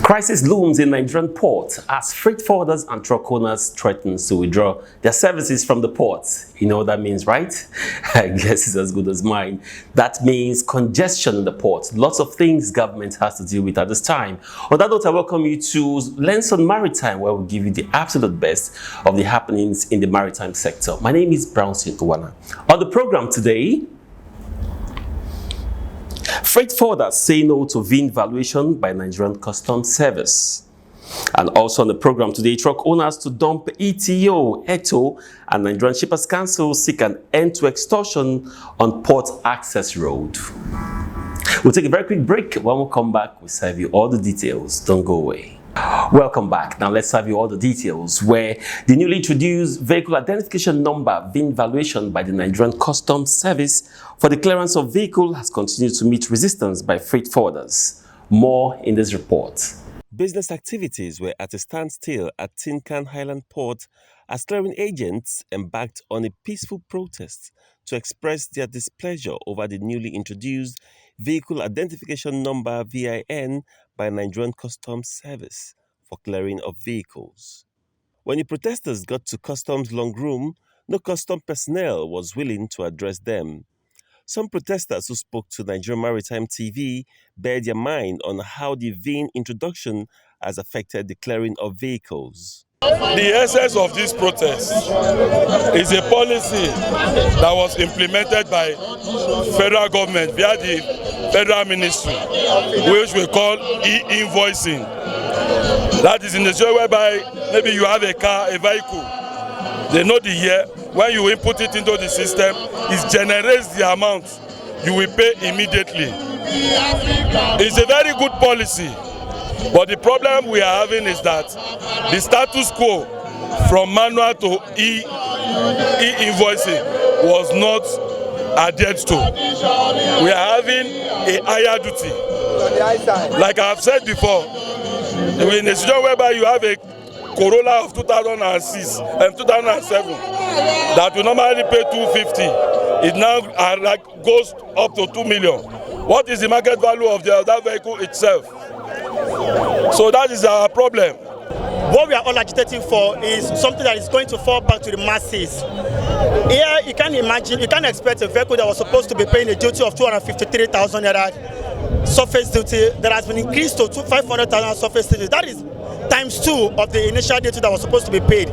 Crisis looms in Nigerian port as freight forwarders and truck owners threaten to withdraw their services from the port. You know what that means, right? I guess it's as good as mine. That means congestion in the port. Lots of things government has to deal with at this time. On that note, I welcome you to Lens on Maritime, where we give you the absolute best of the happenings in the maritime sector. My name is Brownson Tuwana. On the program today, freight forwarders say no to VIN valuation by Nigerian Customs Service. And also on the program today, truck owners to dump ETO, and Nigerian Shippers Council seek an end to extortion on port access road. We'll take a very quick break. When we come back, we'll serve you all the details. Don't go away. Welcome back. Now let's serve you all the details where the newly introduced vehicle identification number VIN valuation by the Nigerian Customs Service for the clearance of vehicle has continued to meet resistance by freight forwarders. More in this report. Business activities were at a standstill at Tin Can Highland Port as clearing agents embarked on a peaceful protest to express their displeasure over the newly introduced vehicle identification number VIN by Nigerian Customs Service for clearing of vehicles. When the protesters got to customs long room, no custom personnel was willing to address them. Some protesters who spoke to Nigerian Maritime TV bared their mind on how the VIN introduction has affected the clearing of vehicles. The essence of this protest is a policy that was implemented by federal government via the federal ministry, which we call e-invoicing. That is in the show whereby maybe you have a car, a vehicle, they know the year. When you input it into the system, it generates the amount you will pay immediately. It's a very good policy, but the problem we are having is that the status quo from manual to e-invoicing was not adhered to. We are having a higher duty. Like I have said before, in a situation whereby you have a Corolla of 2006 and 2007 that we normally pay 250, it now goes up to 2 million. What is the market value of that vehicle itself? So that is our problem. What we are all agitating for is something that is going to fall back to the masses. Here, you can imagine, you can expect a vehicle that was supposed to be paying a duty of 253,000 naira surface duty that has been increased to 500,000 surface duty. That is times 2 of the initial duty that was supposed to be paid.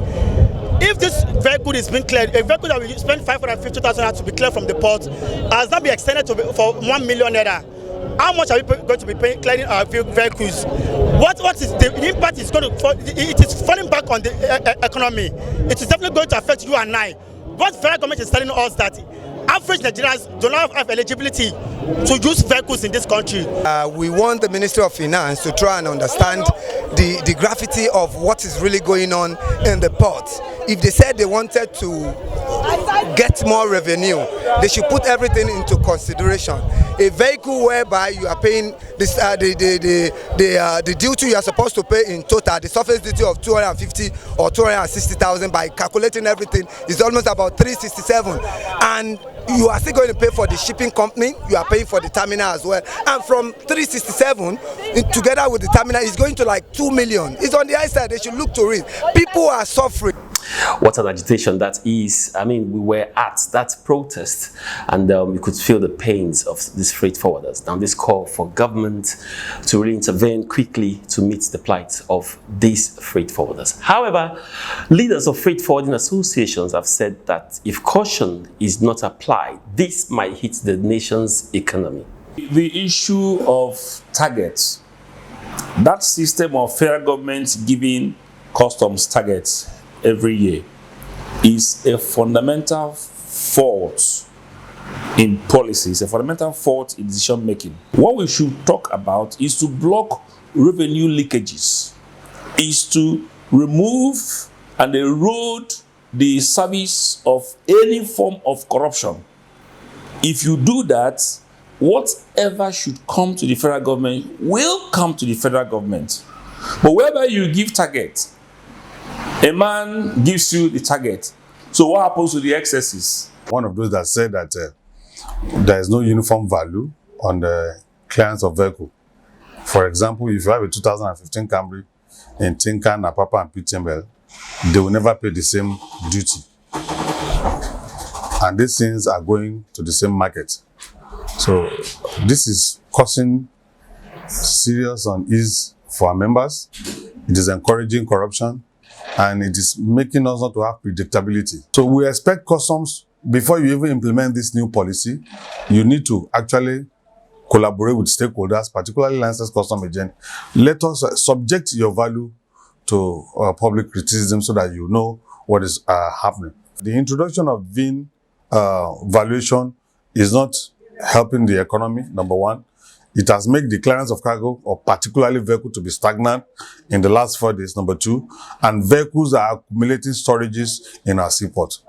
If this vehicle is being cleared, a vehicle that will spend 550,000 naira to be cleared from the port has now been extended for 1 million naira. How much are we going to be paying clearing our vehicles? What is the impact is going to fall? It is falling back on the economy. It is definitely going to affect you and I. What federal government is telling us that average Nigerians do not have eligibility to use vehicles in this country. We want the Ministry of Finance to try and understand the gravity of what is really going on in the port. If they said they wanted to get more revenue, they should put everything into consideration. A vehicle whereby you are paying this, the duty you are supposed to pay in total, the surface duty of 250 or 260,000 by calculating everything is almost about 367, and you are still going to pay for the shipping company, you are paying for the terminal as well, and from 367 together with the terminal is going to like 2 million. It's on the high side. They should look to it. People are suffering. What an agitation that is. I mean, we were at that protest and we could feel the pains of these freight forwarders. Now, this call for government to really intervene quickly to meet the plight of these freight forwarders. However, leaders of freight forwarding associations have said that if caution is not applied, this might hit the nation's economy. The issue of targets, that system of federal government giving customs targets every year is a fundamental fault in policies, a fundamental fault in decision making. What we should talk about is to block revenue leakages, is to remove and erode the service of any form of corruption. If you do that, whatever should come to the federal government will come to the federal government. But wherever you give target, a man gives you the target. So what happens to the excesses? One of those that said that there is no uniform value on the clearance of vehicle For example, if you have a 2015 Camry in Tinkan, Apapa, and PTML, they will never pay the same duty. And these things are going to the same market. So this is causing serious unease for our members. It is encouraging corruption, and it is making us not to have predictability. So we expect customs, before you even implement this new policy, you need to actually collaborate with stakeholders, particularly licensed custom agents. Let us subject your value to public criticism so that you know what is happening. The introduction of VIN valuation is not helping the economy, number one. It has made the clearance of cargo, or particularly vehicle, to be stagnant in the last 4 days, number two. And vehicles are accumulating storages in our seaports.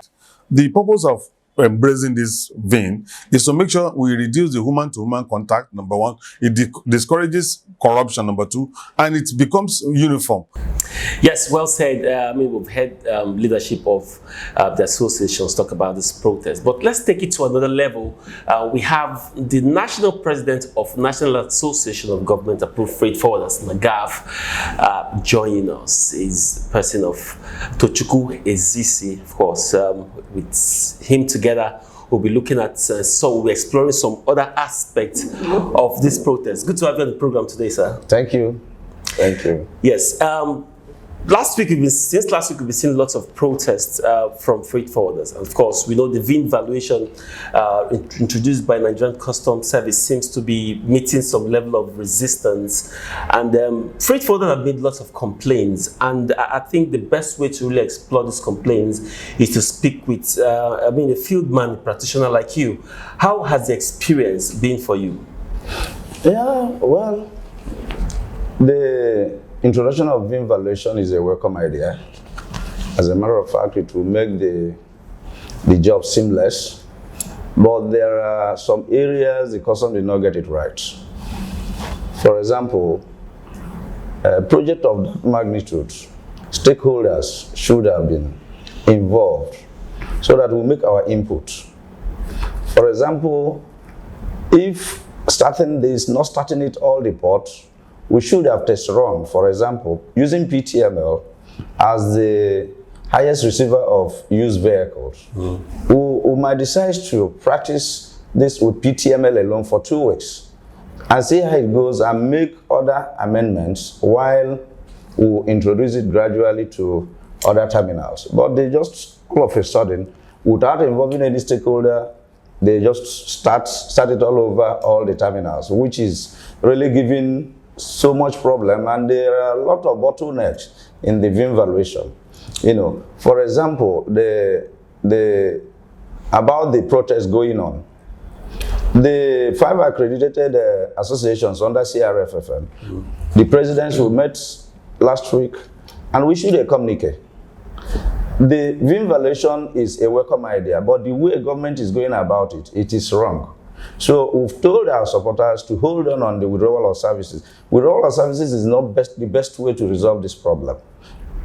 The purpose of embracing this vein is to make sure we reduce the human-to-human contact, number one. It discourages corruption, number two, and it becomes uniform. Yes, well said. I mean, we've had leadership of the associations talk about this protest, but let's take it to another level. We have the national president of National Association of Government Approved Freight Forwarders, NAGAF, joining us. Is person of Tochukwu Ezisi, of course. With him together, we'll be looking at we'll be exploring some other aspects of this protest. Good to have you on the program today, sir. Thank you. Thank you. Yes. Since last week, we've been seeing lots of protests from freight forwarders. And of course, we know the VIN valuation introduced by Nigerian Customs Service seems to be meeting some level of resistance. And freight forwarders have made lots of complaints. And I think the best way to really explore these complaints is to speak with, a field man, a practitioner like you. How has the experience been for you? Yeah, well, the introduction of VIN valuation is a welcome idea. As a matter of fact, it will make the job seamless. But there are some areas the customs did not get it right. For example, a project of that magnitude, stakeholders should have been involved so that we make our input. For example, if starting this, not starting it all the ports, we should have test run, for example, using PTML as the highest receiver of used vehicles. We might decide to practice this with PTML alone for 2 weeks and see how it goes and make other amendments while we introduce it gradually to other terminals. But they just, all of a sudden, without involving any stakeholder, they just start it all over all the terminals, which is really giving so much problem, and there are a lot of bottlenecks in the VIN valuation. For example, about the protest going on, the 5 accredited associations under CRFFN, the presidents who met last week, and we issued a communique. The VIN valuation is a welcome idea, but the way government is going about it, it is wrong. So we've told our supporters to hold on the withdrawal of services. Withdrawal of services is not the best way to resolve this problem.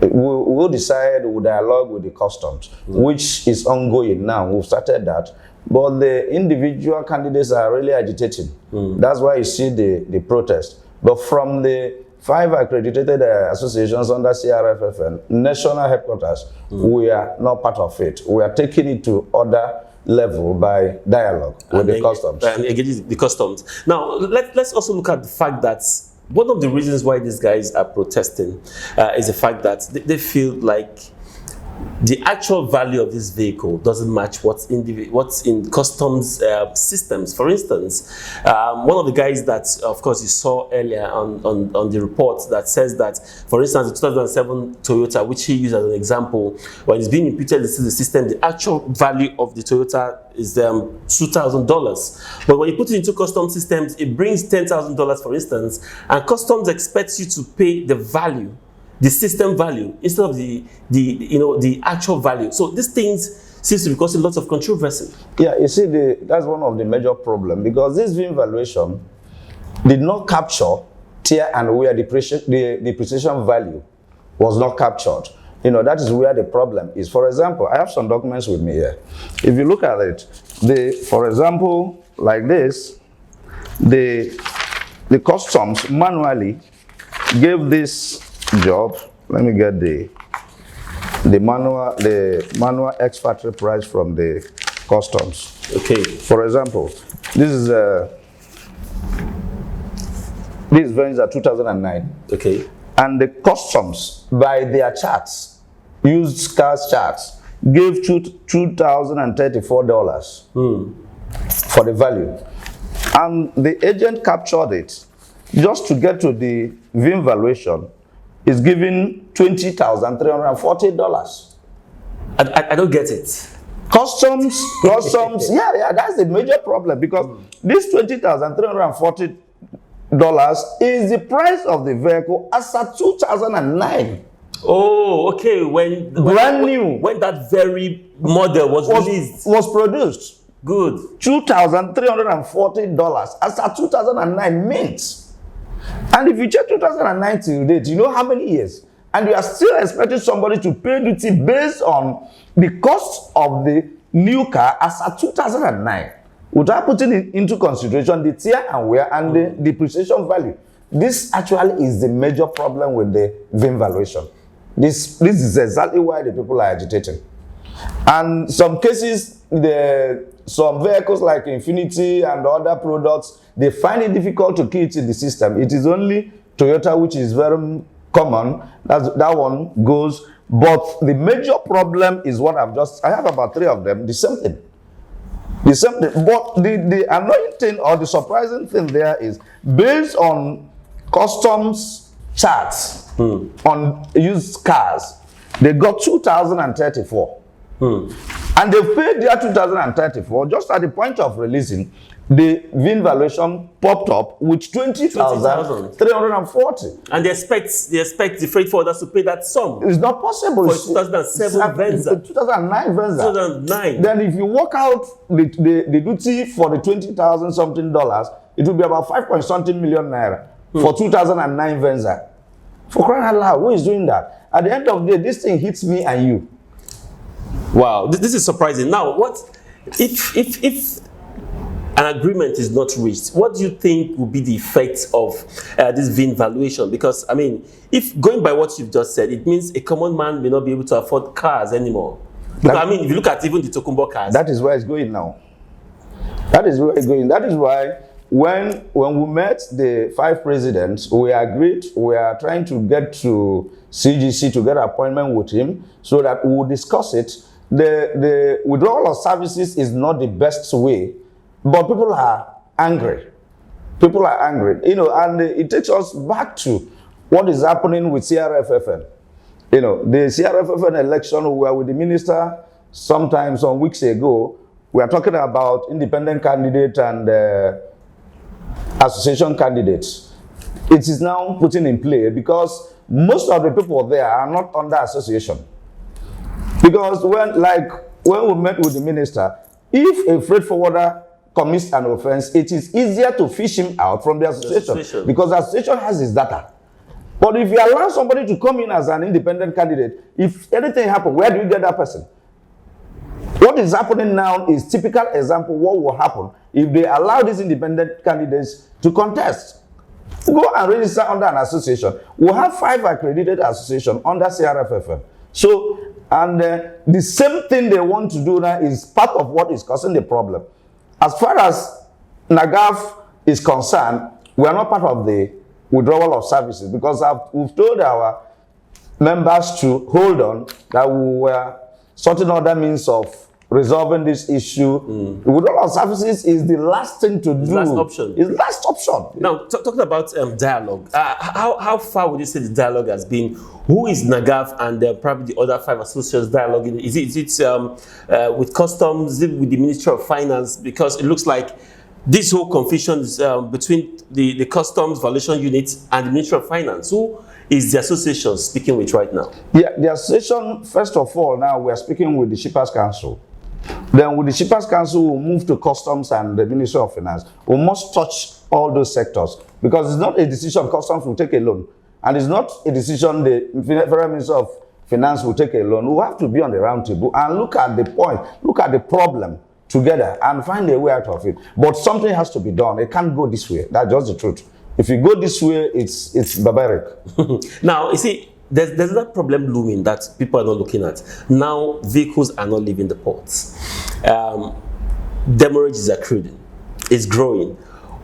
We'll decide, we'll dialogue with the customs, which is ongoing now. We've started that. But the individual candidates are really agitating. That's why you see the protest. But from the 5 accredited associations under CRFFN, national headquarters, we are not part of it. We are taking it to other level by dialogue with the customs. And engaging the customs. Now, let's also look at the fact that one of the reasons why these guys are protesting is the fact that they feel like the actual value of this vehicle doesn't match what's in customs systems. For instance, one of the guys that, of course, you saw earlier on the report that says that, for instance, the 2007 Toyota, which he used as an example, when it's being imputed into the system, the actual value of the Toyota is $2,000. But when you put it into customs systems, it brings $10,000, for instance, and customs expects you to pay the value, the system value, instead of the actual value. So these things seems to be causing lots of controversy. Yeah, you see, that's one of the major problems, because this VIN valuation did not capture tier and where the depreciation value was not captured. That is where the problem is. For example, I have some documents with me here. If you look at it, for example, like this, the the customs manually gave this job. Let me get the manual ex-factory price from the customs. Okay. For example, this Venza 2009. Okay. And the customs, by their charts, used cars charts, gave $2,034 for the value. And the agent captured it. Just to get to the VIN valuation, is giving $20,340. I don't get it. Customs, yeah, that's the major problem, because this $20,340 is the price of the vehicle as at 2009. Oh, okay. When that very model was released, was produced. Good. $2,340 as at 2009 mint. And if you check 2009 till date, you know how many years? And you are still expecting somebody to pay duty based on the cost of the new car as at 2009, without putting it into consideration the tear and wear and the depreciation value. This actually is the major problem with the VIN valuation. This is exactly why the people are agitating. And some cases, some vehicles like Infiniti and other products, they find it difficult to key it in the system. It is only Toyota, which is very common, that one goes. But the major problem is what I have about 3 of them, the same thing. The same thing. But the annoying thing or the surprising thing there is, based on customs charts on used cars, they got 2,034. And they paid their 2034 just at the point of releasing. The VIN valuation popped up with 20,340. And they expect the freight forwarders to pay that sum. It's not possible. For 2007 Venza. 2009 Venza. 2009. Then if you work out the duty for the 20,000 something dollars, it will be about 5 something million naira for 2009 Venza. For crying out loud, who is doing that? At the end of the day, this thing hits me and you. Wow, this is surprising. Now, what if an agreement is not reached? What do you think will be the effect of this VIN valuation? Because I mean, if going by what you've just said, it means a common man may not be able to afford cars anymore. Because, I mean, if you look at even the Tokumbo cars, that is where it's going now. That is where it's going. That is why when we met the 5 presidents, we agreed we are trying to get to CGC to get an appointment with him so that we will discuss it. The withdrawal of services is not the best way, but people are angry. People are angry, you know, and it takes us back to what is happening with CRFFN. You know, the CRFFN election, we were with the minister some weeks ago. We are talking about independent candidate and association candidates. It is now putting in play because most of the people there are not under association. Because when we met with the minister, if a freight forwarder commits an offense, it is easier to fish him out from the association because the association has his data. But if you allow somebody to come in as an independent candidate, if anything happens, where do you get that person? What is happening now is typical example of what will happen if they allow these independent candidates to contest. Go and register under an association. We'll have 5 accredited associations under CRFFM. So, and the same thing they want to do now is part of what is causing the problem. As far as NAGAF is concerned, we are not part of the withdrawal of services because we've told our members to hold on, that we were sorting other means of resolving this issue. Withdrawal of services is the last thing to do. Last option. It's last option. Now, talking about dialogue, how far would you say the dialogue has been? Who is NAGAF and probably the other 5 associates dialoguing? Is it with customs? Is it with the Ministry of Finance? Because it looks like this whole confusion is between the customs valuation unit and the Ministry of Finance. Who is the association speaking with right now? Yeah, the association, first of all, now we are speaking with the Shippers Council. Then with the Shippers Council, we'll move to customs and the Ministry of Finance. We must touch all those sectors because it's not a decision customs will take alone. And it's not a decision the Federal Minister of Finance will take alone. We have to be on the round table and look at the point, look at the problem together and find a way out of it. But something has to be done. It can't go this way. That's just the truth. If you go this way, it's barbaric. Now, you see, there's that problem looming that people are not looking at. Now, vehicles are not leaving the ports. Demurrage is accruing. It's growing.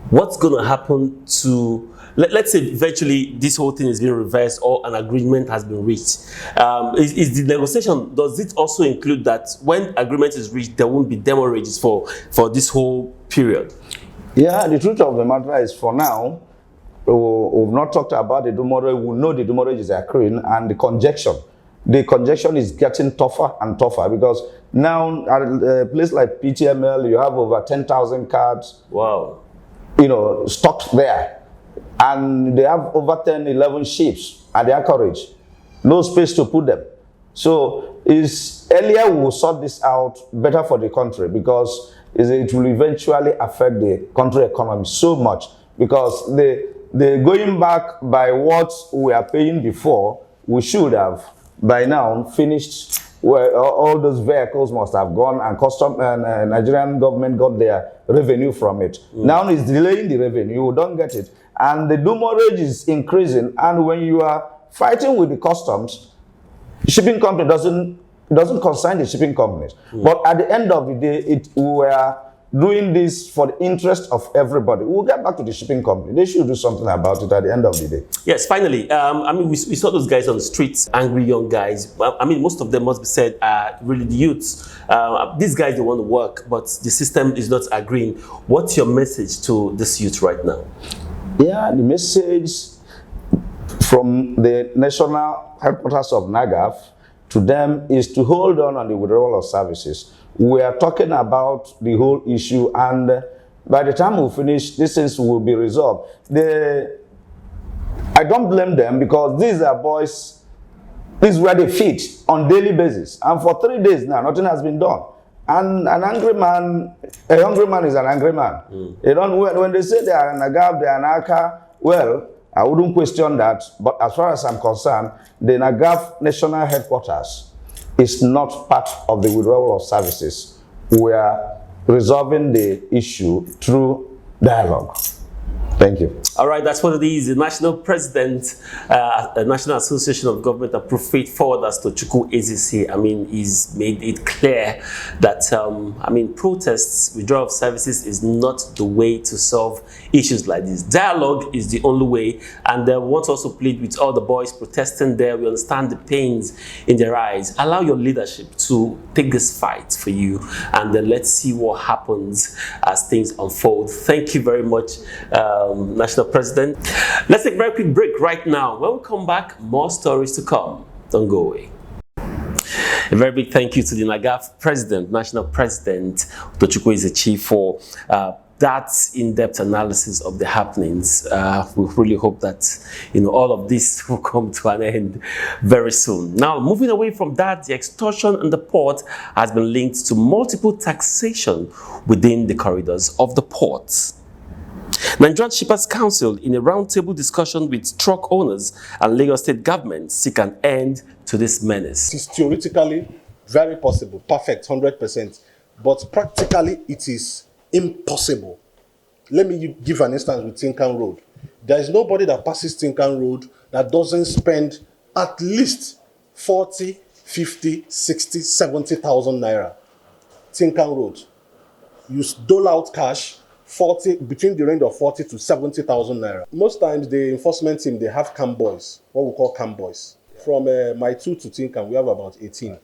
What's going to happen to, let's say eventually this whole thing is being reversed or an agreement has been reached. Is the negotiation, does it also include that when agreement is reached, there won't be demurrages for this whole period? Yeah, the truth of the matter is, for now, we've not talked about the demurrage. We know the demurrage is accruing, and the congestion. The congestion is getting tougher and tougher, because now at a place like PTML, you have over 10,000 cards. Wow. Stocked there. And they have over 10, 11 ships at their anchorage. No space to put them. So earlier we will sort this out, better for the country, because it will eventually affect the country economy so much, because the going back by what we are paying before, we should have by now finished where all those vehicles must have gone, and Nigerian government got their revenue from it. Now it's delaying the revenue, you don't get it. And the demurrage is increasing, and when you are fighting with the customs, the shipping company doesn't concern the shipping companies. But at the end of the day, we are doing this for the interest of everybody. We'll get back to the shipping company. They should do something about it at the end of the day. Yes, finally, we saw those guys on the streets, angry young guys. Most of them must be said are really the youths. These guys, they want to work, but the system is not agreeing. What's your message to this youth right now? Yeah, the message from the national headquarters of NAGAF to them is to hold on the withdrawal of services. We are talking about the whole issue, and by the time we finish, these things will be resolved. I don't blame them, because these are boys, this is where they feed on daily basis. And for 3 days now, nothing has been done. And a hungry man is an angry man. When they say they are an Nagaf, they are an Aka, well, I wouldn't question that. But as far as I'm concerned, the Nagaf national headquarters is not part of the withdrawal of services. We are resolving the issue through dialogue. Thank you. All right, that's what it is. The national president, the National Association of Government Approved Freight Forwarders, Tochukwu Ezisi, he's made it clear that, protests, withdrawal of services is not the way to solve issues like this. Dialogue is the only way, and they want to also plead with all the boys protesting there. We understand the pains in their eyes. Allow your leadership to take this fight for you, and then let's see what happens as things unfold. Thank you very much, National President. Let's take a very quick break right now. When we come back, more stories to come. Don't go away. A very big thank you to the NAGAF President, National President Tochukwu Ezisi, for that in-depth analysis of the happenings. We really hope that all of this will come to an end very soon. Now, moving away from that, the extortion in the port has been linked to multiple taxation within the corridors of the ports. Nigerian Shippers Council, in a roundtable discussion with truck owners and Lagos State government, seek an end to this menace. It is theoretically very possible, perfect, 100%, but practically it is impossible. Let me give an instance with Tinkan Road. There is nobody that passes Tinkan Road that doesn't spend at least 40, 50, 60, 70,000 naira. Tinkan Road. You dole out cash, between the range of 40 to 70,000 naira. Most times the enforcement team, they have camp boys, what we call camp boys. From my 2 to Tinkan, we have about 18.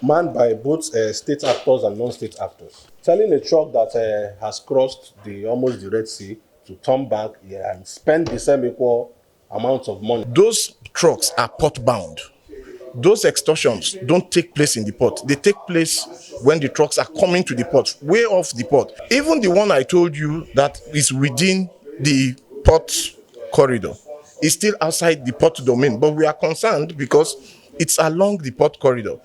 Manned by both state actors and non-state actors. Telling a truck that has crossed almost the Red Sea to turn back and spend the same equal amount of money. Those trucks are port bound. Those extortions don't take place in the port. They take place when the trucks are coming to the port, way off the port. Even the one I told you that is within the port corridor is still outside the port domain. But we are concerned because it's along the port corridor.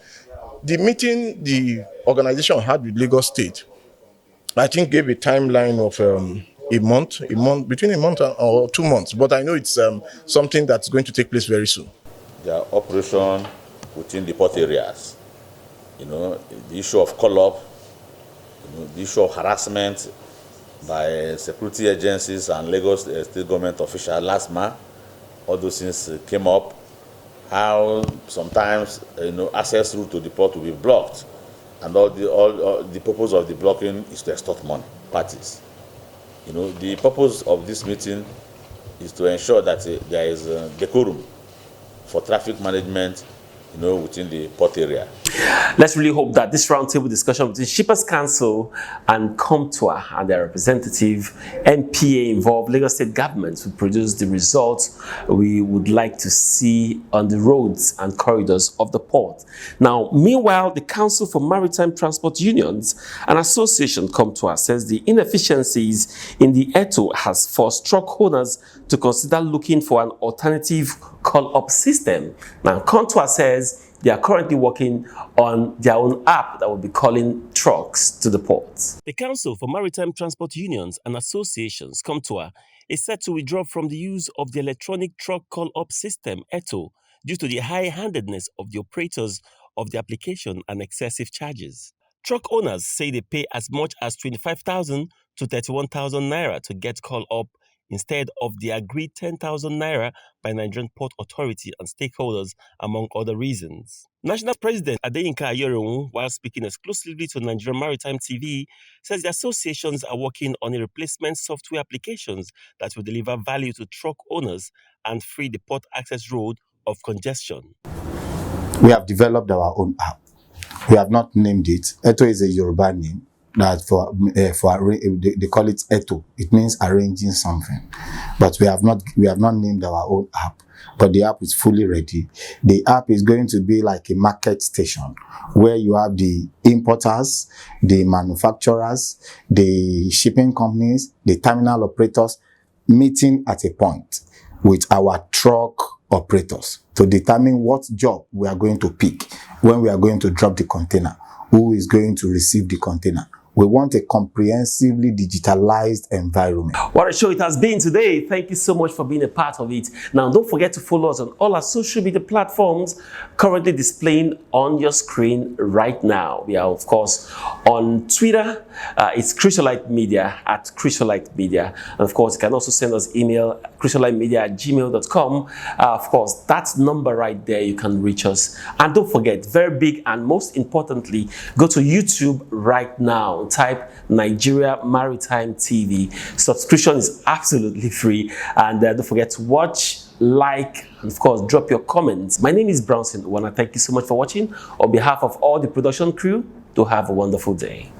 The meeting the organization had with Lagos State, I think, gave a timeline of between a month or 2 months. But I know it's something that's going to take place very soon. Their operation within the port areas, the issue of call-up, the issue of harassment, by security agencies and Lagos state government officials last month. All those things came up. How sometimes access route to the port will be blocked, and all the purpose of the blocking is to extort money parties. The purpose of this meeting is to ensure that there is decorum for traffic management within the port area. Let's really hope that this roundtable discussion between Shippers Council and COMTUA and their representative MPA involved Lagos State government will produce the results we would like to see on the roads and corridors of the port. Now, meanwhile, the Council for Maritime Transport Unions and Association COMTUA says the inefficiencies in the ETO has forced truck owners to consider looking for an alternative call-up system. Now, COMTUA says they are currently working on their own app that will be calling trucks to the port. The Council for Maritime Transport Unions and Associations, COMTUA, is set to withdraw from the use of the electronic truck call-up system, ETO, due to the high-handedness of the operators of the application and excessive charges. Truck owners say they pay as much as 25,000 to 31,000 naira to get call-up instead of the agreed 10,000 naira by Nigerian Port Authority and stakeholders, among other reasons. National President Adeyinka Ayeroun, while speaking exclusively to Nigerian Maritime TV, says the associations are working on a replacement software applications that will deliver value to truck owners and free the port access road of congestion. We have developed our own app. We have not named it. Eto is a Yoruba name. That they call it ETO. It means arranging something, but we have not named our own app. But the app is fully ready. The app is going to be like a market station where you have the importers, the manufacturers, the shipping companies, the terminal operators meeting at a point with our truck operators to determine what job we are going to pick when we are going to drop the container, who is going to receive the container. We want a comprehensively digitalized environment. What a show it has been today. Thank you so much for being a part of it. Now, don't forget to follow us on all our social media platforms currently displaying on your screen right now. We are, of course, on Twitter. It's Chrysolite Media, at Chrysolite Media. And of course, you can also send us email, chrysolitemedia@gmail.com. Of course, that number right there, you can reach us. And don't forget, very big and most importantly, go to YouTube right now. Type Nigeria Maritime TV. Subscription is absolutely free, and don't forget to watch, like, and of course drop your comments. My name is Brownson. I want to thank you so much for watching. On behalf of all the production crew, do have a wonderful day.